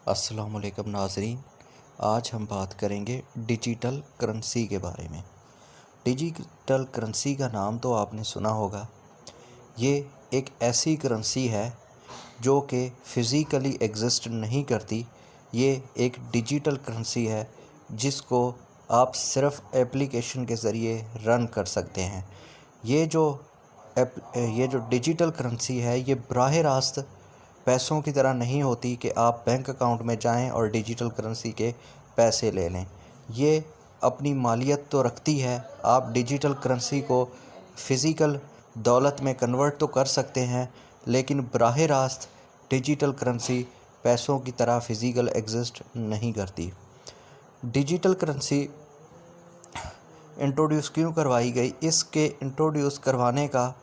अस्सलाम वालेकुम नाज़रीन। आज हम बात करेंगे डिजिटल करेंसी के बारे में। डिजिटल करेंसी का नाम तो आपने सुना होगा। ये एक ऐसी करेंसी है जो कि फ़िज़िकली एग्जिस्ट नहीं करती। ये एक डिजिटल करेंसी है जिसको आप सिर्फ एप्लीकेशन के ज़रिए रन कर सकते हैं। ये जो डिजिटल करेंसी है ये बराह रास्त पैसों की तरह नहीं होती कि आप बैंक अकाउंट में जाएं और डिजिटल करेंसी के पैसे ले लें। ये अपनी मालियत तो रखती है। आप डिजिटल करेंसी को फ़िज़िकल दौलत में कन्वर्ट तो कर सकते हैं, लेकिन बराह रास्त डिजिटल करेंसी पैसों की तरह फ़िज़िकल एग्जिस्ट नहीं करती। डिजिटल करेंसी इंट्रोड्यूस क्यों करवाई गई? इसके इंट्रोड्यूस करवाने का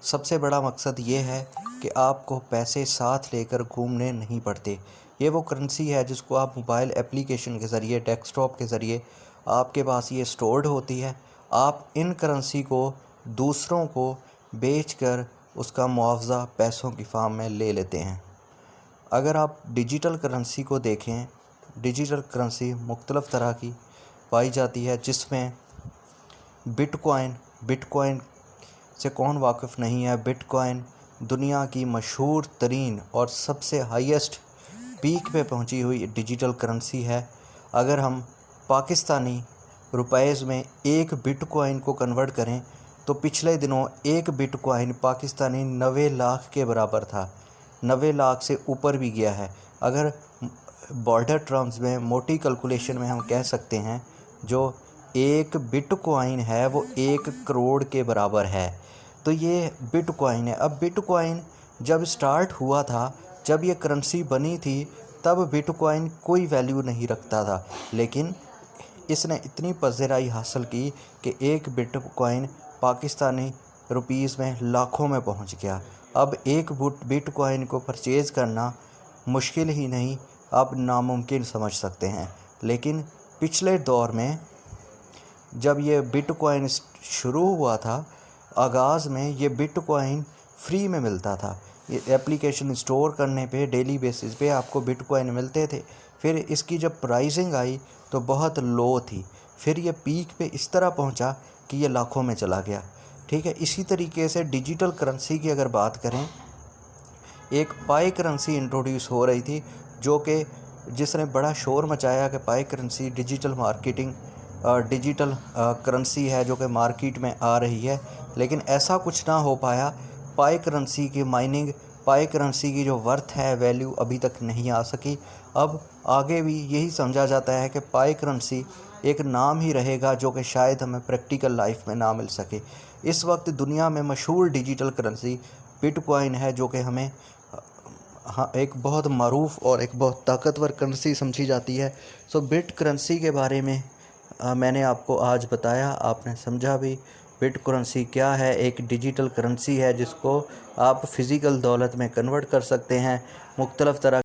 सबसे बड़ा मकसद ये है कि आपको पैसे साथ लेकर घूमने नहीं पड़ते। ये वो करेंसी है जिसको आप मोबाइल एप्लीकेशन के ज़रिए, डेस्कटॉप के ज़रिए आपके पास ये स्टोर्ड होती है। आप इन करेंसी को दूसरों को बेचकर उसका मुआवजा पैसों की फॉर्म में ले लेते हैं। अगर आप डिजिटल करेंसी को देखें, डिजिटल करेंसी मुख्तलिफ़ तरह की पाई जाती है, जिसमें बिटकॉइन से कौन वाकिफ़ नहीं है। बिटकॉइन दुनिया की मशहूर तरीन और सबसे हाईएस्ट पीक पे पहुंची हुई डिजिटल करेंसी है। अगर हम पाकिस्तानी रुपएज़ में एक बिटकॉइन को कन्वर्ट करें तो पिछले दिनों एक बिटकॉइन पाकिस्तानी 90 लाख के बराबर था। 90 लाख से ऊपर भी गया है। अगर बॉर्डर टर्म्स में, मोटी कैलकुलेशन में हम कह सकते हैं, जो एक बिटकॉइन है वो 1 करोड़ के बराबर है। तो ये बिटकॉइन है। अब बिटकॉइन जब स्टार्ट हुआ था, जब ये करेंसी बनी थी, तब बिटकॉइन कोई वैल्यू नहीं रखता था, लेकिन इसने इतनी पज़ीराई हासिल की कि एक बिटकॉइन पाकिस्तानी रुपीस में लाखों में पहुंच गया। अब एक बिटकॉइन को परचेज़ करना मुश्किल ही नहीं, अब नामुमकिन समझ सकते हैं। लेकिन पिछले दौर में जब ये बिटकॉइन शुरू हुआ था, आगाज़ में ये बिटकॉइन फ्री में मिलता था। ये एप्लीकेशन इंस्टॉल करने पे डेली बेसिस पे आपको बिटकॉइन मिलते थे। फिर इसकी जब प्राइसिंग आई तो बहुत लो थी। फिर ये पीक पे इस तरह पहुंचा कि ये लाखों में चला गया। ठीक है। इसी तरीके से डिजिटल करेंसी की अगर बात करें, एक पाई करेंसी इंट्रोड्यूस हो रही थी जिसने बड़ा शोर मचाया कि पाई करेंसी डिजिटल करेंसी है जो कि मार्केट में आ रही है, लेकिन ऐसा कुछ ना हो पाया। पाई करेंसी की माइनिंग, पाई करेंसी की जो वर्थ है, वैल्यू अभी तक नहीं आ सकी। अब आगे भी यही समझा जाता है कि पाई करेंसी एक नाम ही रहेगा जो कि शायद हमें प्रैक्टिकल लाइफ में ना मिल सके। इस वक्त दुनिया में मशहूर डिजिटल करेंसी बिटकॉइन है, जो कि हमें एक बहुत मरूफ और एक बहुत ताकतवर करेंसी समझी जाती है। सो बिट करेंसी के बारे में मैंने आपको आज बताया, आपने समझा भी। बिट करेंसी क्या है? एक डिजिटल करेंसी है जिसको आप फ़िज़िकल दौलत में कन्वर्ट कर सकते हैं। मुख्तलिफ़ तरह